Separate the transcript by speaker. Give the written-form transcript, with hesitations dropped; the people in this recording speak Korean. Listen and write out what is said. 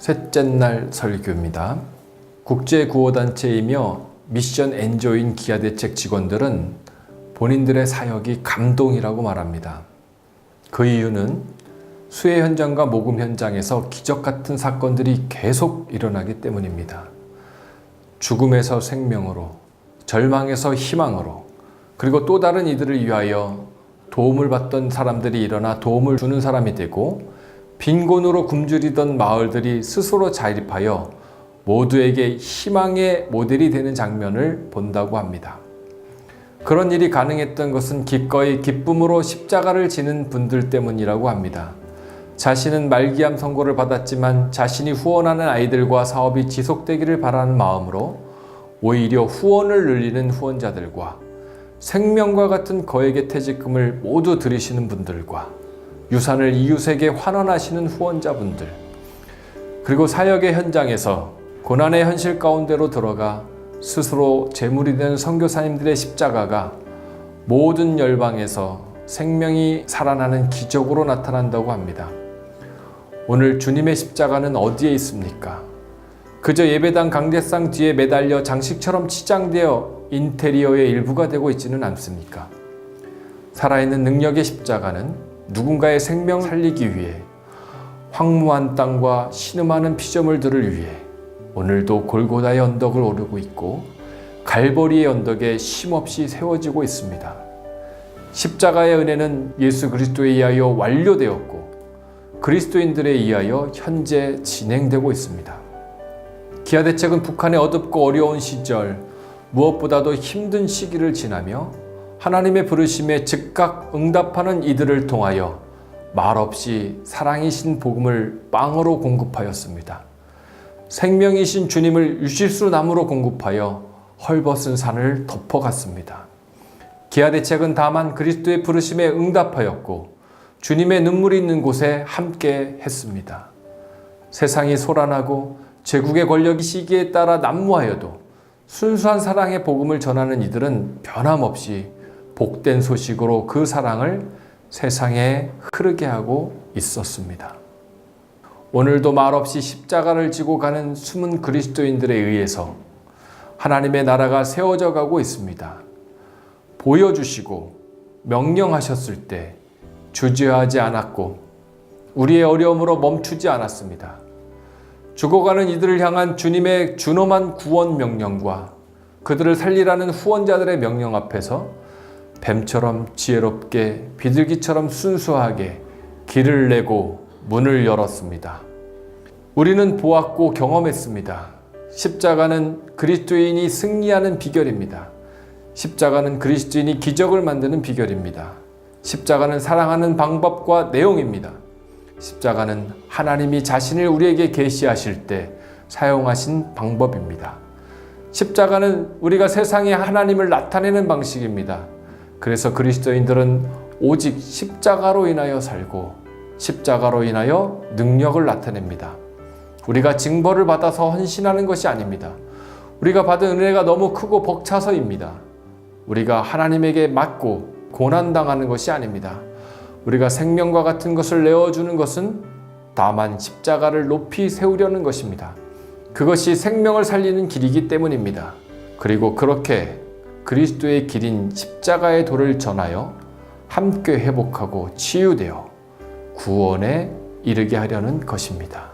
Speaker 1: 셋째 날 설교입니다. 국제구호단체이며 미션 엔조인 기아대책 직원들은 본인들의 사역이 감동이라고 말합니다. 그 이유는 수해 현장과 모금 현장에서 기적 같은 사건들이 계속 일어나기 때문입니다. 죽음에서 생명으로, 절망에서 희망으로, 그리고 또 다른 이들을 위하여 도움을 받던 사람들이 일어나 도움을 주는 사람이 되고, 빈곤으로 굶주리던 마을들이 스스로 자립하여 모두에게 희망의 모델이 되는 장면을 본다고 합니다. 그런 일이 가능했던 것은 기꺼이 기쁨으로 십자가를 지는 분들 때문이라고 합니다. 자신은 말기암 선고를 받았지만 자신이 후원하는 아이들과 사업이 지속되기를 바라는 마음으로 오히려 후원을 늘리는 후원자들과 생명과 같은 거액의 퇴직금을 모두 들이시는 분들과 유산을 이웃에게 환원하시는 후원자분들, 그리고 사역의 현장에서 고난의 현실 가운데로 들어가 스스로 제물이 되는 선교사님들의 십자가가 모든 열방에서 생명이 살아나는 기적으로 나타난다고 합니다. 오늘 주님의 십자가는 어디에 있습니까? 그저 예배당 강대상 뒤에 매달려 장식처럼 치장되어 인테리어의 일부가 되고 있지는 않습니까? 살아있는 능력의 십자가는 누군가의 생명 살리기 위해 황무한 땅과 신음하는 피조물들을 위해 오늘도 골고다의 언덕을 오르고 있고 갈보리의 언덕에 쉼없이 세워지고 있습니다. 십자가의 은혜는 예수 그리스도에 의하여 완료되었고 그리스도인들에 의하여 현재 진행되고 있습니다. 기아대책은 북한의 어둡고 어려운 시절, 무엇보다도 힘든 시기를 지나며 하나님의 부르심에 즉각 응답하는 이들을 통하여 말없이 사랑이신 복음을 빵으로 공급하였습니다. 생명이신 주님을 유실수 나무로 공급하여 헐벗은 산을 덮어갔습니다. 기아대책은 다만 그리스도의 부르심에 응답하였고 주님의 눈물이 있는 곳에 함께 했습니다. 세상이 소란하고 제국의 권력이 시기에 따라 난무하여도 순수한 사랑의 복음을 전하는 이들은 변함없이 복된 소식으로 그 사랑을 세상에 흐르게 하고 있었습니다. 오늘도 말없이 십자가를 지고 가는 숨은 그리스도인들에 의해서 하나님의 나라가 세워져 가고 있습니다. 보여주시고 명령하셨을 때 주저하지 않았고 우리의 어려움으로 멈추지 않았습니다. 죽어가는 이들을 향한 주님의 준엄한 구원 명령과 그들을 살리라는 후원자들의 명령 앞에서 뱀처럼 지혜롭게 비둘기처럼 순수하게 길을 내고 문을 열었습니다. 우리는 보았고 경험했습니다. 십자가는 그리스도인이 승리하는 비결입니다. 십자가는 그리스도인이 기적을 만드는 비결입니다. 십자가는 사랑하는 방법과 내용입니다. 십자가는 하나님이 자신을 우리에게 계시하실 때 사용하신 방법입니다. 십자가는 우리가 세상에 하나님을 나타내는 방식입니다. 그래서 그리스도인들은 오직 십자가로 인하여 살고 십자가로 인하여 능력을 나타냅니다. 우리가 징벌을 받아서 헌신하는 것이 아닙니다. 우리가 받은 은혜가 너무 크고 벅차서입니다. 우리가 하나님에게 맞고 고난당하는 것이 아닙니다. 우리가 생명과 같은 것을 내어주는 것은 다만 십자가를 높이 세우려는 것입니다. 그것이 생명을 살리는 길이기 때문입니다. 그리고 그렇게 그리스도의 길인 십자가의 도를 전하여 함께 회복하고 치유되어 구원에 이르게 하려는 것입니다.